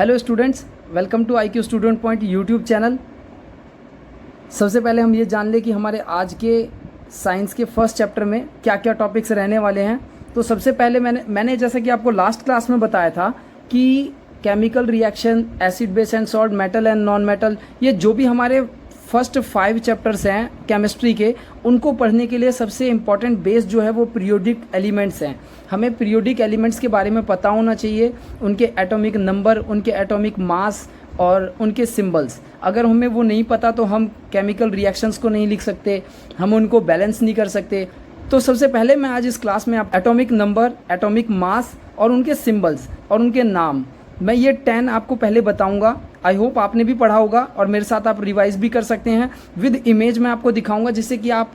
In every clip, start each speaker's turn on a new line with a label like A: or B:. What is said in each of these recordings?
A: Hello students, welcome to IQ student point YouTube channel. सबसे पहले हम ये जान लें कि हमारे आज के साइंस के फर्स्ट चैप्टर में क्या क्या टॉपिक्स रहने वाले हैं। तो सबसे पहले मैंने जैसा कि आपको लास्ट क्लास में बताया था कि chemical reaction, acid base and salt, metal and non metal, ये जो भी हमारे फर्स्ट 5 चैप्टर्स हैं केमिस्ट्री के, उनको पढ़ने के लिए सबसे इम्पॉर्टेंट बेस जो है वो पीरियोडिक एलिमेंट्स हैं। हमें पीरियोडिक एलिमेंट्स के बारे में पता होना चाहिए, उनके एटॉमिक नंबर, उनके एटॉमिक मास और उनके सिंबल्स। अगर हमें वो नहीं पता तो हम केमिकल रिएक्शंस को नहीं लिख सकते, हम उनको बैलेंस नहीं कर सकते। तो सबसे पहले मैं आज इस क्लास में आप एटॉमिक नंबर, एटॉमिक मास और उनके सिंबल्स और उनके नाम, मैं ये 10 आपको पहले बताऊंगा। आई होप आपने भी पढ़ा होगा और मेरे साथ आप रिवाइज भी कर सकते हैं। विद इमेज मैं आपको दिखाऊंगा जिससे कि आप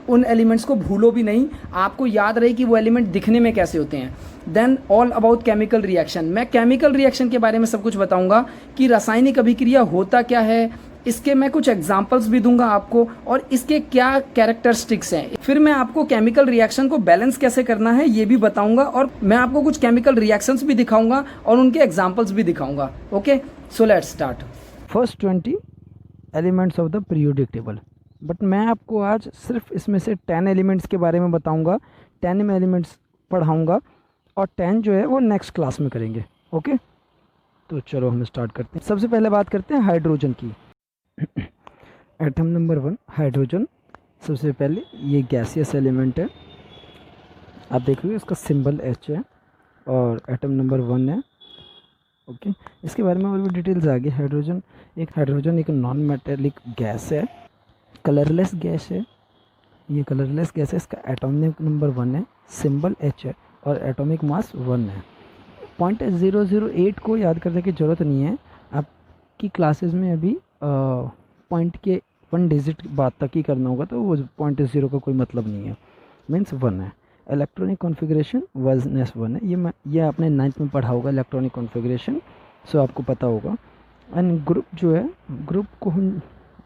A: उन एलिमेंट्स को भूलो भी नहीं, आपको याद रहे कि वो एलिमेंट दिखने में कैसे होते हैं। Then all about chemical reaction, मैं केमिकल रिएक्शन के बारे में सब कुछ बताऊंगा कि रासायनिक अभिक्रिया होता क्या है, इसके मैं कुछ एग्जांपल्स भी दूंगा आपको और इसके क्या कैरेक्टरिस्टिक्स हैं। फिर मैं आपको केमिकल रिएक्शन को बैलेंस कैसे करना है ये भी बताऊंगा और मैं आपको कुछ केमिकल रिएक्शंस भी दिखाऊंगा और उनके एग्जांपल्स भी दिखाऊंगा। Okay, so let's start. First 20 elements of the periodic table, but मैं आपको आज सिर्फ इसमें से 10 एलिमेंट्स के बारे में बताऊंगा, 10 में एलिमेंट्स पढ़ाऊंगा और 10 जो है वो नेक्स्ट क्लास में करेंगे। ओके, तो चलो हम स्टार्ट करते हैं। सबसे पहले बात करते हैं हाइड्रोजन की। Atom number 1 hydrogen. सबसे पहले ये गैसियस एलिमेंट है, आप देख रहे हो इसका सिंबल H है और एटम नंबर 1 है। ओके, इसके बारे में और भी डिटेल्स आगे। हाइड्रोजन एक नॉन मेटेलिक गैस है, कलरलेस गैस है। ये कलरलेस गैस है, इसका एटॉमिक नंबर 1 है, सिंबल H है और एटॉमिक मास 1 है। 0.008 को याद करने की ज़रूरत नहीं है, आपकी क्लासेस में अभी पॉइंट के 1 डिजिट बाद तक ही करना होगा, तो वो 0.0 का कोई मतलब नहीं है, मीन्स 1 है। इलेक्ट्रॉनिक कॉन्फ़िगरेशन वजनेस 1 है, ये आपने 9th में पढ़ा होगा इलेक्ट्रॉनिक कॉन्फ़िगरेशन, सो आपको पता होगा। एंड ग्रुप जो है, ग्रुप को हम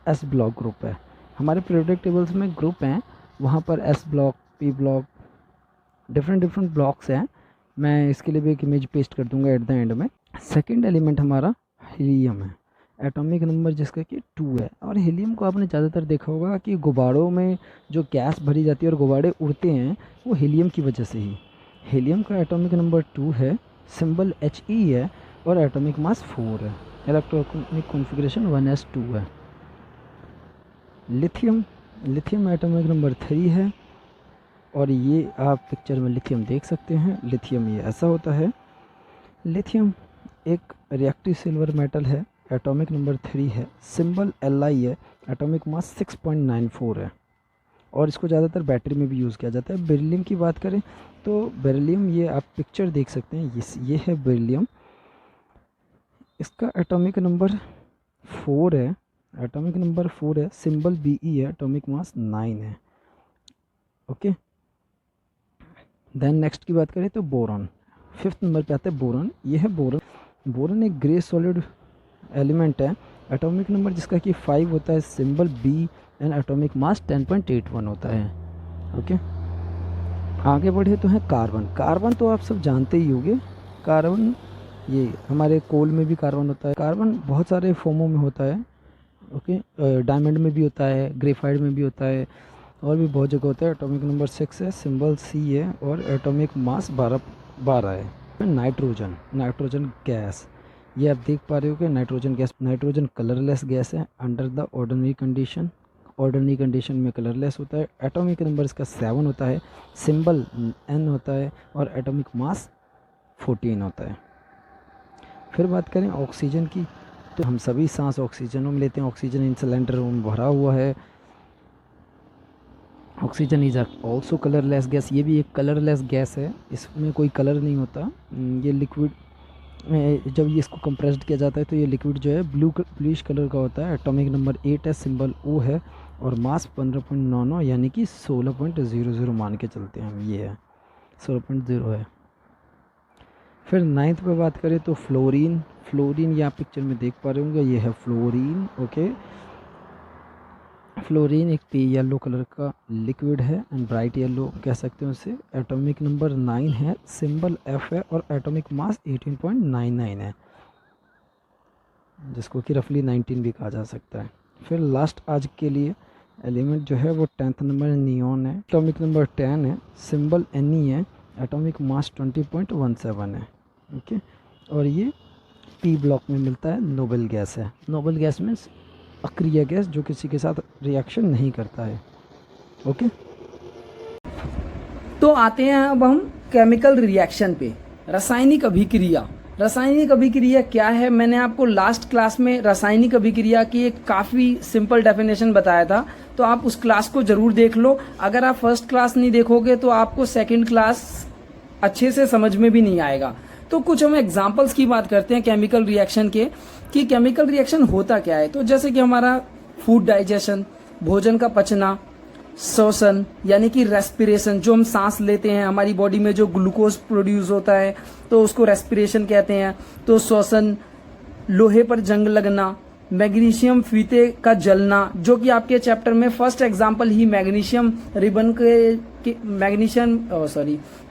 A: S ब्लॉक ग्रुप है। हमारे पीरियोडिक टेबल्स में ग्रुप हैं, वहाँ पर S block, P block, different blocks हैं। मैं इसके लिए भी एक इमेज पेस्ट कर दूंगा एट द एंड में। सेकंड एलिमेंट हमारा हीलियम है, एटॉमिक नंबर जिसका कि 2 है। और हीलियम को आपने ज़्यादातर देखा होगा कि गुब्बारों में जो गैस भरी जाती है और गुब्बारे उड़ते हैं, वो हीलियम की वजह से ही। हीलियम का एटॉमिक नंबर 2 है, सिंबल He है और एटॉमिक मास 4 है। इलेक्ट्रॉनिक कॉन्फ़िगरेशन 1s2 है। लिथियम एटॉमिक नंबर 3 है और ये आप पिक्चर में लिथियम देख सकते हैं। लिथियम ये ऐसा होता है। लिथियम एक रिएक्टिव सिल्वर मेटल है, एटॉमिक नंबर 3 है, सिंबल Li है, एटॉमिक मास 6.94 है और इसको ज़्यादातर बैटरी में भी यूज़ किया जाता है। बेरिलियम की बात करें तो बेरिलियम, ये आप पिक्चर देख सकते हैं, ये है बेरिलियम, इसका एटॉमिक नंबर 4 है, सिंबल Be है, एटॉमिक मास 9 है। ओके, देन नेक्स्ट की बात करें तो बोरॉन 5th नंबर पे आता है। बोरॉन, ये है बोरॉन एक ग्रे सॉलिड एलिमेंट है, एटॉमिक नंबर जिसका कि 5 होता है, symbol B and atomic mass 10.81 होता है। ओके, आगे बढ़े तो है कार्बन तो आप सब जानते ही होंगे। कार्बन, ये हमारे कोल में भी कार्बन होता है। कार्बन बहुत सारे फॉर्मों में होता है। ओके, डायमंड में भी होता है, ग्रेफाइट में भी होता है और भी बहुत जगह होता है। एटॉमिक नंबर 6 है, सिंबल C है और एटॉमिक मास 12 है। नाइट्रोजन गैस, ये आप देख पा रहे हो कि नाइट्रोजन कलरलेस गैस है अंडर द ऑर्डिनरी कंडीशन में कलरलेस होता है। एटॉमिक नंबर इसका 7 होता है, सिंबल N होता है और एटॉमिक मास 14 होता है। फिर बात करें ऑक्सीजन की, तो हम सभी सांस ऑक्सीजन में लेते हैं, ऑक्सीजन इन सिलेंडर में भरा हुआ है। Oxygen is also colourless gas, ये भी एक कलरलेस गैस है, इसमें कोई कलर नहीं होता। ये लिक्विड, जब ये इसको कंप्रेस्ड किया जाता है तो ये लिक्विड जो है ब्लूइश कलर का होता है। एटॉमिक नंबर 8 है, सिंबल O है और मास 15.99 यानी कि 16.00 मान के चलते हैं हम, ये है 16.0 है। फिर 9th पे बात करें तो फ्लोरीन ये आप पिक्चर में देख पा रहे होंगे, ये है फ्लोरीन। ओके, फ्लोरीन एक येलो कलर का लिक्विड है एंड ब्राइट येलो कह सकते हैं उसे। एटॉमिक नंबर 9 है, सिंबल F है और एटॉमिक मास 18.99 है।
B: जिसको कि रफली 19 भी कहा जा सकता है। फिर लास्ट आज के लिए एलिमेंट जो है वो 10th नंबर नियॉन है, एटॉमिक नंबर 10 है, सिंबल Ne है, एटॉमिक मास 20.17 है। ओके, और ये पी ब्लॉक में मिलता है, नोबल गैस है। नोबल गैस मीन्स अक्रिय गैस जो किसी के साथ रिएक्शन नहीं करता है। ओके,
A: तो आते हैं अब हम केमिकल रिएक्शन पे। रासायनिक अभिक्रिया। रासायनिक अभिक्रिया क्या है, मैंने आपको लास्ट क्लास में रासायनिक अभिक्रिया की एक काफ़ी सिंपल डेफिनेशन बताया था, तो आप उस क्लास को ज़रूर देख लो। अगर आप फर्स्ट क्लास नहीं देखोगे तो आपको सेकंड क्लास अच्छे से समझ में भी नहीं आएगा। तो कुछ हम एग्जांपल्स की बात करते हैं केमिकल रिएक्शन के, कि केमिकल रिएक्शन होता क्या है। तो जैसे कि हमारा फूड डाइजेशन, भोजन का पचना, श्वसन यानी कि रेस्पिरेशन, जो हम सांस लेते हैं, हमारी बॉडी में जो ग्लूकोज प्रोड्यूस होता है तो उसको रेस्पिरेशन कहते हैं। तो श्वसन, लोहे पर जंग लगना, मैग्नीशियम फीते का जलना, जो कि आपके चैप्टर में फर्स्ट एग्जांपल ही मैग्नीशियम रिबन के magnesium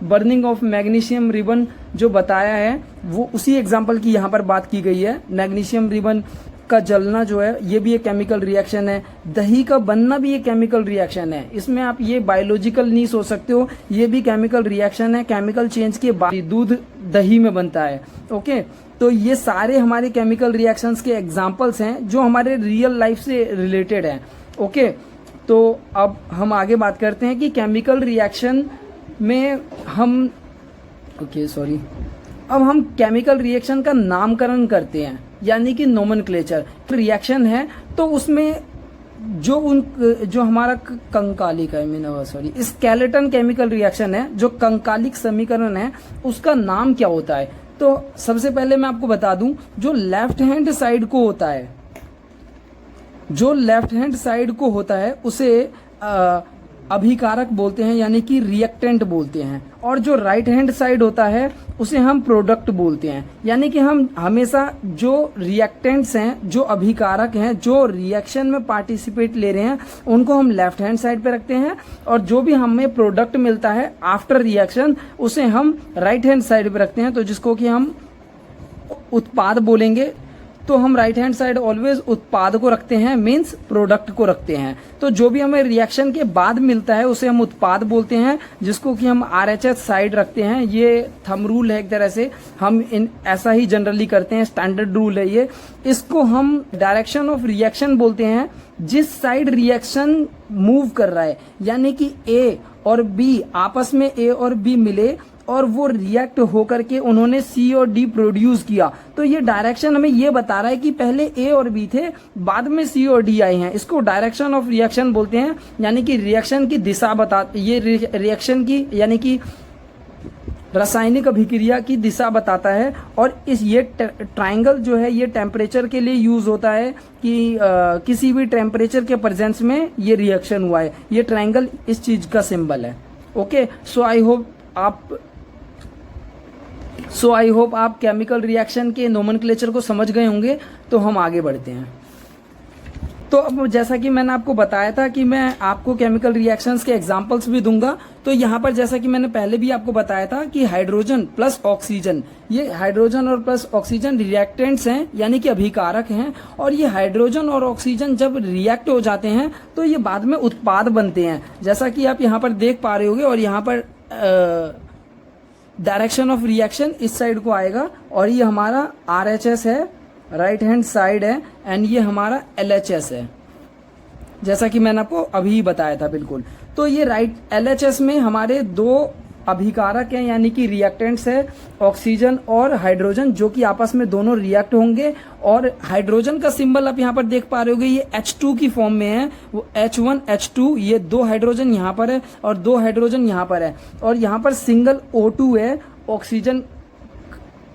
A: burning of magnesium ribbon जो बताया है, वो उसी एग्जांपल की यहाँ पर बात की गई है। मैग्नीशियम रिबन का जलना जो है ये भी एक केमिकल रिएक्शन है। दही का बनना भी एक केमिकल रिएक्शन है। इसमें आप ये बायोलॉजिकल नहीं सोच सकते हो, ये भी केमिकल रिएक्शन है। केमिकल चेंज के बाद दूध दही में बनता है। ओके, तो ये सारे हमारे केमिकल रिएक्शंस के एग्जांपल्स हैं जो हमारे रियल लाइफ से रिलेटेड हैं। ओके, तो अब हम आगे बात करते हैं कि केमिकल रिएक्शन में हम अब हम केमिकल रिएक्शन का नामकरण करते हैं, यानी कि नोमेनक्लेचर। रिएक्शन है तो उसमें जो हमारा कंकालिक है स्केलेटन केमिकल रिएक्शन है, जो कंकालिक समीकरण है, उसका नाम क्या होता है। तो सबसे पहले मैं आपको बता दूं, जो लेफ्ट हैंड साइड को होता है, उसे अभिकारक बोलते हैं, यानी कि रिएक्टेंट बोलते हैं। और जो राइट हैंड साइड होता है उसे हम प्रोडक्ट बोलते हैं। यानी कि हम हमेशा जो रिएक्टेंट्स हैं, जो अभिकारक हैं, जो रिएक्शन में पार्टिसिपेट ले रहे हैं, उनको हम लेफ्ट हैंड साइड पे रखते हैं, और जो भी हमें प्रोडक्ट मिलता है आफ्टर रिएक्शन उसे हम राइट हैंड साइड पे रखते हैं। तो जिसको कि हम उत्पाद बोलेंगे, तो हम राइट हैंड साइड ऑलवेज उत्पाद को रखते हैं, मीन्स प्रोडक्ट को रखते हैं। तो जो भी हमें रिएक्शन के बाद मिलता है उसे हम उत्पाद बोलते हैं, जिसको कि हम RHS साइड रखते हैं। ये थंब रूल है एक तरह से, हम ऐसा ही जनरली करते हैं, स्टैंडर्ड रूल है ये। इसको हम डायरेक्शन ऑफ रिएक्शन बोलते हैं, जिस साइड रिएक्शन मूव कर रहा है, यानी कि A और B आपस में A और B मिले और वो रिएक्ट होकर के उन्होंने C और D प्रोड्यूस किया। तो ये डायरेक्शन हमें ये बता रहा है कि पहले A और B थे, बाद में C और D आए हैं। इसको डायरेक्शन ऑफ रिएक्शन बोलते हैं, यानी कि रिएक्शन की दिशा ये रिएक्शन की यानी कि रासायनिक अभिक्रिया की दिशा बताता है। और ये ट्रायंगल जो है ये टेम्परेचर के लिए यूज होता है कि किसी भी टेम्परेचर के प्रेजेंस में ये रिएक्शन हुआ है। ये ट्रायंगल इस चीज का सिंबल है। ओके, सो आई होप आप केमिकल रिएक्शन के नोमेनक्लेचर को समझ गए होंगे। तो हम आगे बढ़ते हैं। तो अब जैसा कि मैंने आपको बताया था कि मैं आपको केमिकल रिएक्शंस के एग्जांपल्स भी दूंगा। तो यहाँ पर जैसा कि मैंने पहले भी आपको बताया था कि हाइड्रोजन प्लस ऑक्सीजन, ये हाइड्रोजन और प्लस ऑक्सीजन रिएक्टेंट्स हैं, यानी कि अभिकारक हैं। और ये हाइड्रोजन और ऑक्सीजन जब रिएक्ट हो जाते हैं तो ये बाद में उत्पाद बनते हैं, जैसा कि आप यहाँ पर देख पा रहे होंगे। और यहाँ पर डायरेक्शन ऑफ रिएक्शन इस साइड को आएगा, और ये हमारा RHS है, राइट हैंड साइड है, एंड ये हमारा LHS है, जैसा कि मैंने आपको अभी बताया था बिल्कुल। तो ये राइट LHS में हमारे दो अभिकारक हैं, यानी कि रिएक्टेंट्स है, ऑक्सीजन और हाइड्रोजन, जो कि आपस में दोनों रिएक्ट होंगे। और हाइड्रोजन का सिंबल आप यहाँ पर देख पा रहे होगे, ये H2 की फॉर्म में है, वो H1 H2, ये दो हाइड्रोजन यहाँ पर है और दो हाइड्रोजन यहाँ पर है। और यहाँ पर सिंगल O2 है, ऑक्सीजन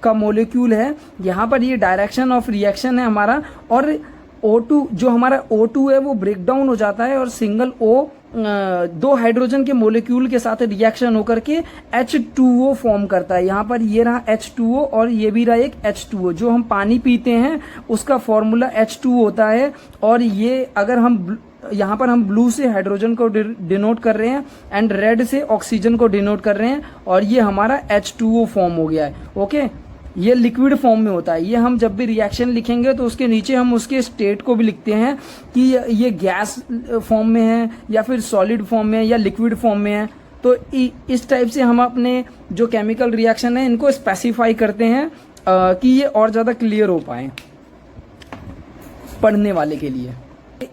A: का मोलिक्यूल है। यहाँ पर ये डायरेक्शन ऑफ रिएक्शन है हमारा। और O2 जो हमारा O2 है वो ब्रेक डाउन हो जाता है, और सिंगल O दो हाइड्रोजन के मोलिक्यूल के साथ रिएक्शन होकर के H2O फॉर्म करता है। यहाँ पर ये रहा H2O और ये भी रहा एक H2O। जो हम पानी पीते हैं उसका फॉर्मूला H2 होता है। और ये अगर हम यहाँ पर हम ब्लू से हाइड्रोजन को डिनोट कर रहे हैं एंड रेड से ऑक्सीजन को डिनोट कर रहे हैं, और ये हमारा H2O फॉर्म हो गया है। ओके, ये लिक्विड फॉर्म में होता है। ये हम जब भी रिएक्शन लिखेंगे तो उसके नीचे हम उसके स्टेट को भी लिखते हैं कि ये गैस फॉर्म में है या फिर सॉलिड फॉर्म में है या लिक्विड फॉर्म में है। तो इस टाइप से हम अपने जो केमिकल रिएक्शन है इनको स्पेसिफाई करते हैं कि ये और ज़्यादा क्लियर हो पाए पढ़ने वाले के लिए।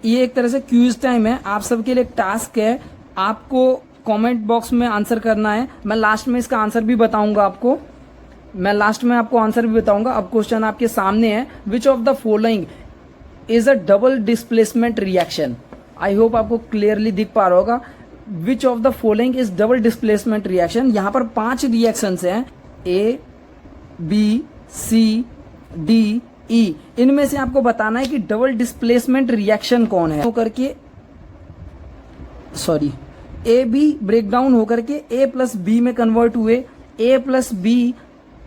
A: ये एक तरह से क्यूज टाइम है, आप सबके लिए एक टास्क है, आपको कमेंट बॉक्स में आंसर करना है। मैं लास्ट में इसका आंसर भी बताऊंगा आपको, अब क्वेश्चन आपके सामने है, which of the following is a double displacement reaction. I hope आपको क्लियरली दिख पा रहा होगा, which of the following is double displacement reaction. यहाँ पर 5 रिएक्शंस हैं, A, B, C, D, E। इनमें से आपको बताना है कि डबल डिस्प्लेसमेंट रिएक्शन कौन है। ए बी ब्रेक डाउन होकर के A प्लस बी में कन्वर्ट हुए, A plus B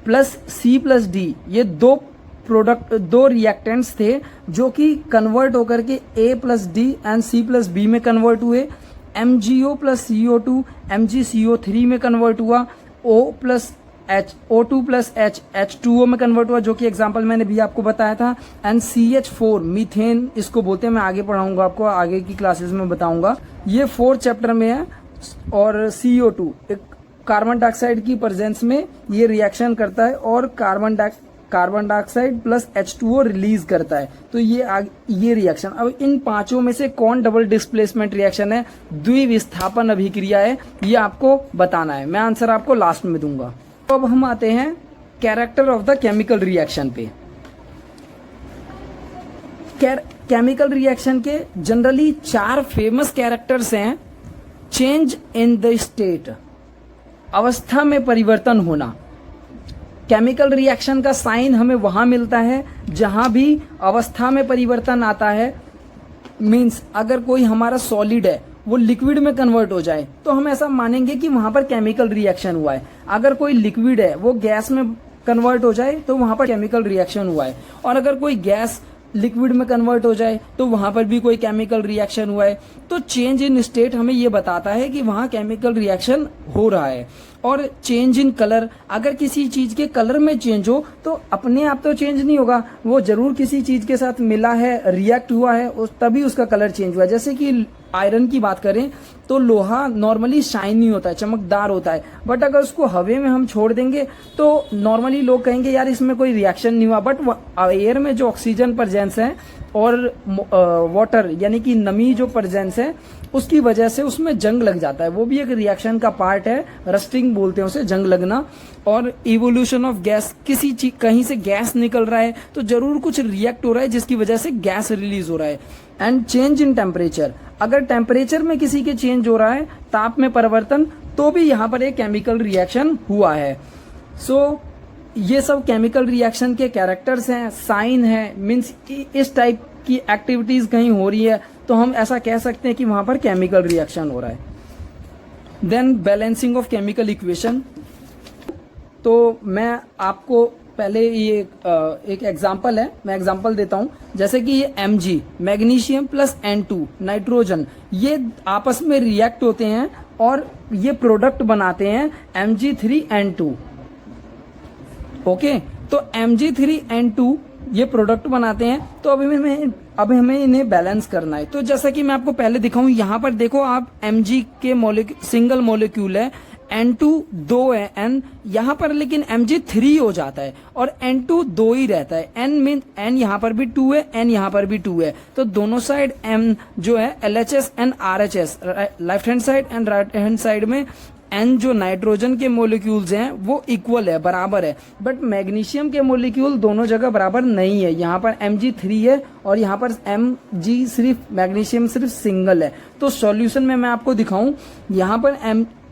A: plus C plus D, ये दो रिएक्टेंट्स थे जो कि कन्वर्ट होकर के A plus D and C plus B में कन्वर्ट हुए। MgO प्लस CO2 MgCO3 में कन्वर्ट हुआ, O plus H O2 plus H H2O में कन्वर्ट हुआ, जो कि एग्जांपल मैंने भी आपको बताया था। एंड CH4 मीथेन इसको बोलते हैं, मैं आगे पढ़ाऊंगा आपको, आगे की क्लासेस में बताऊंगा। ये 4th चैप्टर में है। और CO2 एक कार्बन डाइऑक्साइड की प्रेजेंस में ये रिएक्शन करता है और carbon dioxide plus H2O release करता है। तो ये रिएक्शन, अब इन 5 में से कौन डबल डिस्प्लेसमेंट रिएक्शन है, द्विविस्थापन अभिक्रिया है, ये आपको बताना है। मैं आंसर आपको लास्ट में दूंगा। तो अब हम आते हैं character of the chemical reaction पे। केमिकल रिएक्शन के जनरली 4 फेमस कैरेक्टर्स हैं। चेंज इन द स्टेट, अवस्था में परिवर्तन होना। केमिकल रिएक्शन का साइन हमें वहां मिलता है जहां भी अवस्था में परिवर्तन आता है। मीन्स अगर कोई हमारा सॉलिड है वो लिक्विड में कन्वर्ट हो जाए तो हम ऐसा मानेंगे कि वहां पर केमिकल रिएक्शन हुआ है। अगर कोई लिक्विड है वो गैस में कन्वर्ट हो जाए तो वहां पर केमिकल रिएक्शन हुआ है। और अगर कोई गैस लिक्विड में कन्वर्ट हो जाए तो वहां पर भी कोई केमिकल रिएक्शन हुआ है। तो चेंज इन स्टेट हमें ये बताता है कि वहां केमिकल रिएक्शन हो रहा है। और चेंज इन कलर, अगर किसी चीज के कलर में चेंज हो तो अपने आप तो चेंज नहीं होगा, वो जरूर किसी चीज के साथ मिला है, रिएक्ट हुआ है, तभी उसका कलर चेंज हुआ है। जैसे कि आयरन की बात करें तो लोहा नॉर्मली शाइनी होता है, चमकदार होता है, बट अगर उसको हवे में हम छोड़ देंगे तो नॉर्मली लोग कहेंगे यार इसमें कोई रिएक्शन नहीं हुआ। बट एयर में जो ऑक्सीजन प्रेजेंस है और वाटर यानी कि नमी जो प्रेजेंस है उसकी वजह से उसमें जंग लग जाता है, वो भी एक रिएक्शन का पार्ट है। रस्टिंग बोलते हैं उसे, जंग लगना। और इवोल्यूशन ऑफ गैस, किसी चीज कहीं से गैस निकल रहा है तो जरूर कुछ रिएक्ट हो रहा है जिसकी वजह से गैस रिलीज हो रहा है। एंड चेंज इन टेम्परेचर, अगर टेम्परेचर में किसी के चेंज हो रहा है, ताप में परिवर्तन, तो भी यहाँ पर एक केमिकल रिएक्शन हुआ है। सो ये सब केमिकल रिएक्शन के कैरेक्टर्स हैं, साइन है। मीन्स इस टाइप की एक्टिविटीज कहीं हो रही है तो हम ऐसा कह सकते हैं कि वहां पर केमिकल रिएक्शन हो रहा है। Then balancing of chemical equation. तो मैं आपको पहले ये एक एग्जांपल है, मैं एग्जांपल देता हूं। जैसे कि ये Mg magnesium plus N2 nitrogen, ये आपस में रिएक्ट होते हैं और ये प्रोडक्ट बनाते हैं Mg3N2। ओके, तो Mg3N2 ये प्रोडक्ट बनाते हैं। तो अभी हमें इन्हें बैलेंस करना है। तो जैसा कि मैं आपको पहले दिखाऊं, यहाँ पर देखो आप Mg के सिंगल मोलिक्यूल है, N2 2 है, N यहाँ पर लेकिन Mg 3 हो जाता है और N2 2 ही रहता है। N यहाँ पर भी 2 है, N यहाँ पर भी 2 है। तो दोनों साइड M जो है LHS and RHS, left hand side and right hand side में N जो नाइट्रोजन के मोलिक्यूल्स हैं वो इक्वल है, बराबर है। बट मैग्नीशियम के मोलिक्यूल दोनों जगह बराबर नहीं है। यहाँ पर Mg3 है और यहाँ पर Mg सिर्फ मैग्नीशियम सिर्फ सिंगल है। तो सॉल्यूशन में मैं आपको दिखाऊं, यहाँ पर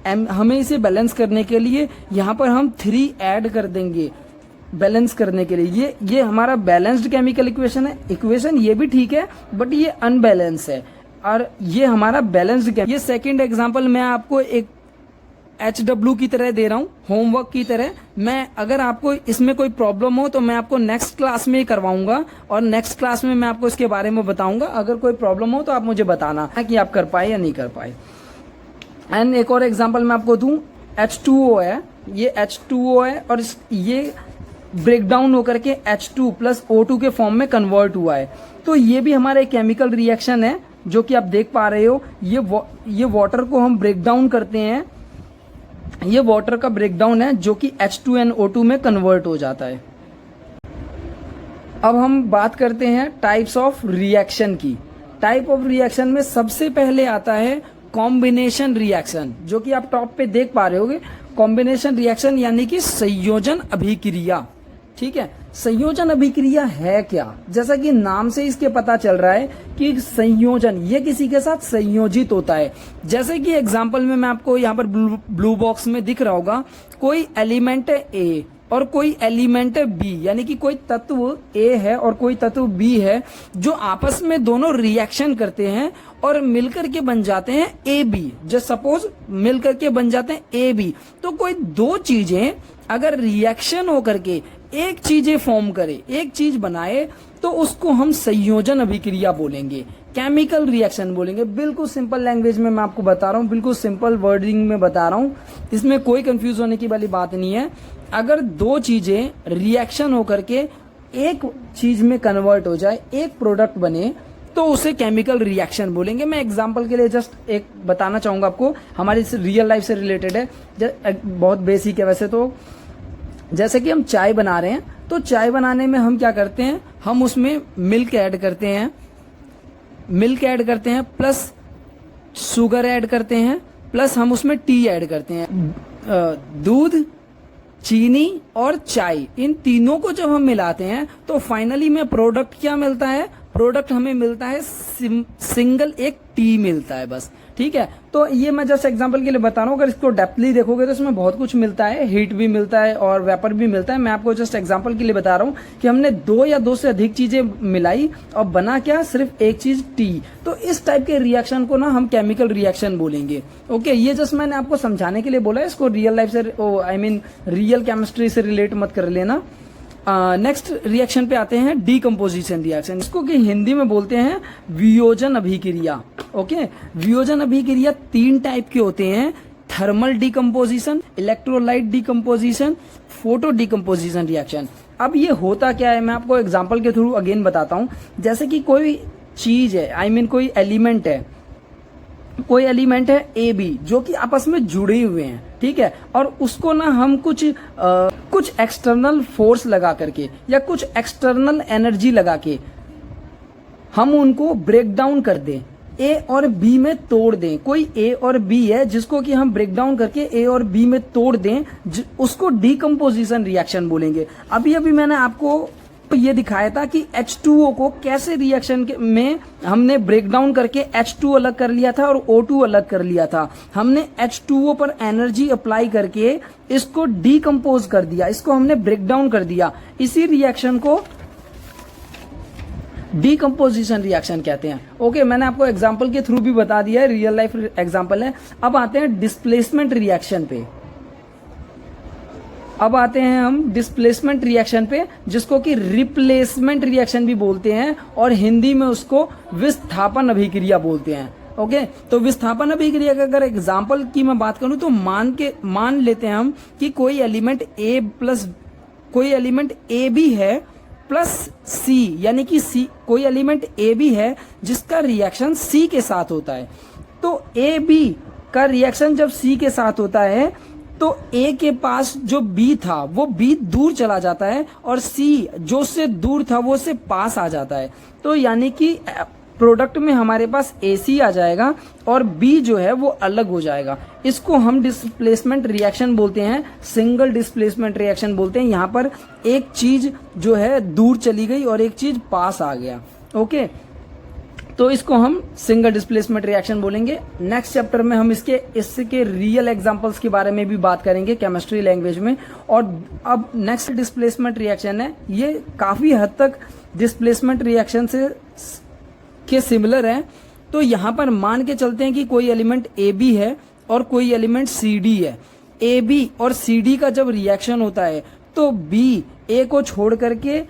A: हमें इसे बैलेंस करने के लिए यहाँ पर हम 3 ऐड कर देंगे बैलेंस करने के लिए। ये हमारा बैलेंस्ड केमिकल इक्वेशन है। इक्वेशन ये भी ठीक है बट ये अनबैलेंस है और ये हमारा बैलेंस्ड। ये सेकेंड एग्जाम्पल मैं आपको एक HW की तरह दे रहा हूँ, होमवर्क की तरह। मैं अगर आपको इसमें कोई प्रॉब्लम हो तो मैं आपको नेक्स्ट क्लास में ही करवाऊंगा और नेक्स्ट क्लास में मैं आपको इसके बारे में बताऊंगा। अगर कोई प्रॉब्लम हो तो आप मुझे बताना कि आप कर पाए या नहीं कर पाए। एंड एक और एग्जांपल मैं आपको दूं, H2O है, ये H2O है और ये ब्रेक डाउन होकर के H2 प्लस O2 के फॉर्म में कन्वर्ट हुआ है। तो ये भी हमारा एक केमिकल रिएक्शन है जो कि आप देख पा रहे हो। ये वाटर को हम ब्रेक डाउन करते हैं, ये वाटर का ब्रेक डाउन है जो कि H2NO2 में कन्वर्ट हो जाता है। अब हम बात करते हैं टाइप्स ऑफ रिएक्शन की। टाइप ऑफ रिएक्शन में सबसे पहले आता है कॉम्बिनेशन रिएक्शन, जो कि आप टॉप पे देख पा रहे होगे। कॉम्बिनेशन रिएक्शन यानी कि संयोजन अभिक्रिया। ठीक है, संयोजन अभिक्रिया है क्या? जैसा कि नाम से इसके पता चल रहा है कि संयोजन, ये किसी के साथ संयोजित होता है। जैसे कि एग्जांपल में मैं आपको यहाँ पर ब्लू बॉक्स में दिख रहा होगा, कोई एलिमेंट है ए और कोई एलिमेंट है बी, यानी कि कोई तत्व ए है और कोई तत्व बी है, जो आपस में दोनों रिएक्शन करते हैं और मिलकर के बन जाते हैं ए बी। जो सपोज मिलकर के बन जाते हैं ए बी, तो कोई दो चीजें अगर रिएक्शन होकर के एक चीजें फॉर्म करे, एक चीज बनाए, तो उसको हम संयोजन अभिक्रिया बोलेंगे, केमिकल रिएक्शन बोलेंगे। बिल्कुल सिंपल लैंग्वेज में मैं आपको बता रहा हूँ, बिल्कुल सिंपल वर्डिंग में बता रहा हूँ, इसमें कोई कंफ्यूज होने की वाली बात नहीं है। अगर दो चीजें रिएक्शन होकर के एक चीज में कन्वर्ट हो जाए, एक प्रोडक्ट बने, तो उसे केमिकल रिएक्शन बोलेंगे। मैं एग्जांपल के लिए जस्ट एक बताना चाहूंगा आपको, हमारी रियल लाइफ से रिलेटेड है, बहुत बेसिक है वैसे तो। जैसे कि हम चाय बना रहे हैं, तो चाय बनाने में हम क्या करते हैं, हम उसमें मिल्क ऐड करते हैं, प्लस शुगर ऐड करते हैं, प्लस हम उसमें टी ऐड करते हैं। दूध, चीनी और चाय, इन तीनों को जब हम मिलाते हैं तो फाइनली में प्रोडक्ट क्या मिलता है? प्रोडक्ट हमें मिलता है सिंगल एक टी मिलता है बस। ठीक है, तो ये मैं जस्ट एग्जांपल के लिए बता रहा हूँ। अगर इसको डेप्थली देखोगे तो इसमें बहुत कुछ मिलता है, हीट भी मिलता है और वेपर भी मिलता है। मैं आपको जस्ट एग्जांपल के लिए बता रहा हूँ कि हमने दो या दो से अधिक चीजें मिलाई और बना क्या? सिर्फ एक चीज टी। तो इस टाइप के रिएक्शन को ना हम केमिकल रिएक्शन बोलेंगे। ओके, ये जस्ट मैंने आपको समझाने के लिए बोला है, इसको रियल लाइफ से रियल केमिस्ट्री से रिलेट मत कर लेना। नेक्स्ट रिएक्शन पे आते हैं डीकम्पोजिशन रिएक्शन, इसको कि हिंदी में बोलते हैं वियोजन अभिक्रिया। ओके, वियोजन अभिक्रिया तीन टाइप के होते हैं, thermal decomposition, electrolyte decomposition, photo decomposition reaction. अब ये होता क्या है, मैं आपको एग्जांपल के थ्रू अगेन बताता हूँ। जैसे कि कोई चीज है, कोई एलिमेंट है ए बी, जो कि आपस में जुड़े हुए हैं। ठीक है, और उसको ना हम कुछ एक्सटर्नल फोर्स लगा करके या कुछ एक्सटर्नल एनर्जी लगा के हम उनको ब्रेक डाउन कर दें, ए और बी में तोड़ दें। कोई ए और बी है जिसको कि हम ब्रेक डाउन करके ए और बी में तोड़ दें, उसको डीकम्पोजिशन रिएक्शन बोलेंगे। अभी मैंने आपको ये दिखाया था कि H2O को कैसे रिएक्शन में हमने ब्रेक डाउन करके H2 अलग कर लिया था और O2 अलग कर लिया था। हमने H2O पर एनर्जी अप्लाई करके इसको डीकम्पोज कर दिया, इसको हमने ब्रेक डाउन कर दिया। इसी रिएक्शन को डीकम्पोजिशन रिएक्शन कहते हैं। ओके, मैंने आपको एग्जांपल के थ्रू भी बता दिया है, रियल लाइफ एग्जांपल है। अब आते हैं डिस्प्लेसमेंट रिएक्शन पे। अब आते हैं हम डिस्प्लेसमेंट रिएक्शन पे, जिसको कि रिप्लेसमेंट रिएक्शन भी बोलते हैं और हिंदी में उसको विस्थापन अभिक्रिया बोलते हैं। ओके, तो विस्थापन अभिक्रिया का अगर एग्जांपल की मैं बात करूं तो मान लेते हैं हम कि कोई एलिमेंट ए बी है प्लस सी, यानी कि सी, कोई एलिमेंट ए बी है जिसका रिएक्शन सी के साथ होता है। तो ए बी का रिएक्शन जब सी के साथ होता है तो ए के पास जो बी था वो बी दूर चला जाता है और सी जो से दूर था वो से पास आ जाता है। तो यानी कि प्रोडक्ट में हमारे पास AC आ जाएगा और B जो है वो अलग हो जाएगा। इसको हम डिस्प्लेसमेंट रिएक्शन बोलते हैं, सिंगल डिस्प्लेसमेंट रिएक्शन बोलते हैं। यहाँ पर एक चीज जो है दूर चली गई और एक चीज पास आ गया। ओके, तो इसको हम सिंगल डिस्प्लेसमेंट रिएक्शन बोलेंगे। नेक्स्ट चैप्टर में हम इसके रियल एग्जांपल्स के बारे में भी बात करेंगे केमिस्ट्री लैंग्वेज में। और अब नेक्स्ट डिस्प्लेसमेंट रिएक्शन है, ये काफी हद तक डिस्प्लेसमेंट रिएक्शन के सिमिलर है। तो यहाँ पर मान के चलते हैं कि कोई एलिमेंट AB है और कोई एलिमेंट CD है। AB और CD का जब रिएक्शन होता है तो B A को छोड़ करके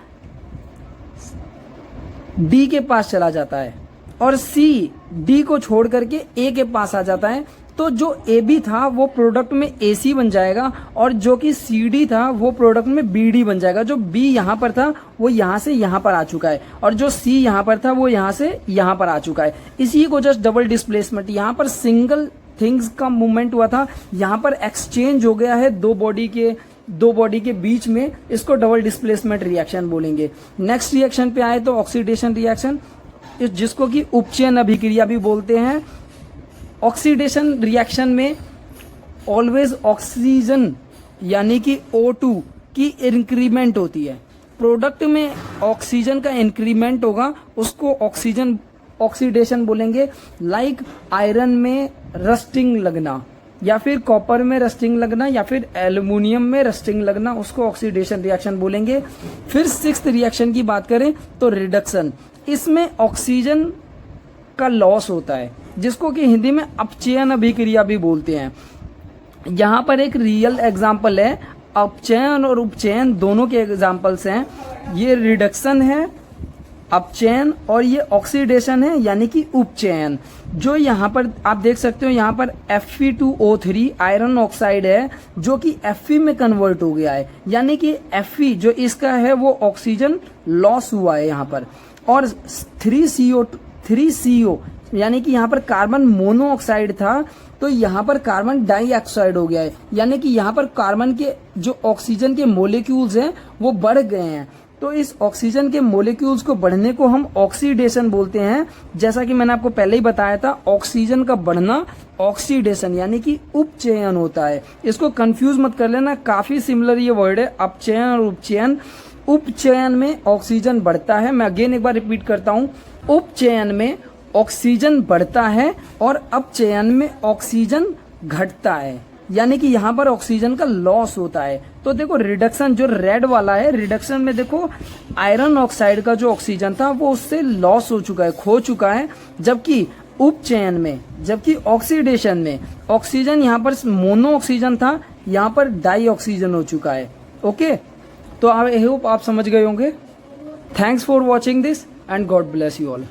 A: D के पास चला जाता है और सी डी को छोड़ करके ए के पास आ जाता है, तो जो ए बी था वो प्रोडक्ट में ए सी बन जाएगा और जो कि सी डी था वो प्रोडक्ट में बी डी बन जाएगा। जो बी यहाँ पर था वो यहाँ से यहाँ पर आ चुका है और जो सी यहाँ पर था वो यहाँ से यहाँ पर आ चुका है। इसी को जस्ट डबल डिस्प्लेसमेंट, यहाँ पर सिंगल थिंग्स का मूवमेंट हुआ था, यहाँ पर एक्सचेंज हो गया है दो बॉडी के बीच में, इसको डबल डिस्प्लेसमेंट रिएक्शन बोलेंगे। नेक्स्ट रिएक्शन पे आए तो ऑक्सीडेशन रिएक्शन, जिसको कि उपचयन अभिक्रिया भी बोलते हैं। ऑक्सीडेशन रिएक्शन में ऑलवेज ऑक्सीजन यानी कि O2 की इंक्रीमेंट होती है। प्रोडक्ट में ऑक्सीजन का इंक्रीमेंट होगा, उसको ऑक्सीडेशन बोलेंगे। लाइक आयरन में रस्टिंग लगना या फिर कॉपर में रस्टिंग लगना या फिर एल्युमिनियम में रस्टिंग लगना, उसको ऑक्सीडेशन रिएक्शन बोलेंगे। फिर सिक्स्थ रिएक्शन की बात करें तो रिडक्शन, इसमें ऑक्सीजन का लॉस होता है, जिसको कि हिंदी में अपचयन अभिक्रिया भी बोलते हैं। यहाँ पर एक रियल एग्जाम्पल है, अपचयन और उपचयन दोनों के एग्जाम्पल्स हैं। ये रिडक्शन है अपचयन और ये ऑक्सीडेशन है यानी कि उपचयन। जो यहाँ पर आप देख सकते हो, यहाँ पर Fe2O3 आयरन ऑक्साइड है जो कि Fe में कन्वर्ट हो गया है, यानी कि Fe जो इसका है वो ऑक्सीजन लॉस हुआ है यहाँ पर। और 3CO यानी कि यहाँ पर कार्बन मोनोऑक्साइड था तो यहाँ पर कार्बन डाइऑक्साइड हो गया है, यानी कि यहाँ पर कार्बन के जो ऑक्सीजन के मोलिक्यूल्स हैं वो बढ़ गए हैं। तो इस ऑक्सीजन के मोलिक्यूल्स को बढ़ने को हम ऑक्सीडेशन बोलते हैं। जैसा कि मैंने आपको पहले ही बताया था, ऑक्सीजन का बढ़ना ऑक्सीडेशन यानी कि उपचयन होता है। इसको कंफ्यूज मत कर लेना, काफी सिमिलर ये वर्ड है, अपचयन और उपचयन। उपचयन में ऑक्सीजन बढ़ता है, मैं अगेन एक बार रिपीट करता हूँ, उपचयन में ऑक्सीजन बढ़ता है और अपचयन में ऑक्सीजन घटता है, यानी कि यहाँ पर ऑक्सीजन का लॉस होता है। तो देखो रिडक्शन जो रेड वाला है, रिडक्शन में देखो आयरन ऑक्साइड का जो ऑक्सीजन था वो उससे लॉस हो चुका है, खो चुका है। जबकि उपचयन में, जबकि ऑक्सीडेशन में ऑक्सीजन यहाँ पर मोनो ऑक्सीजन था, यहाँ पर डाई ऑक्सीजन हो चुका है। ओके, तो आई होप आप समझ गए होंगे। Thanks for watching this and God bless you all.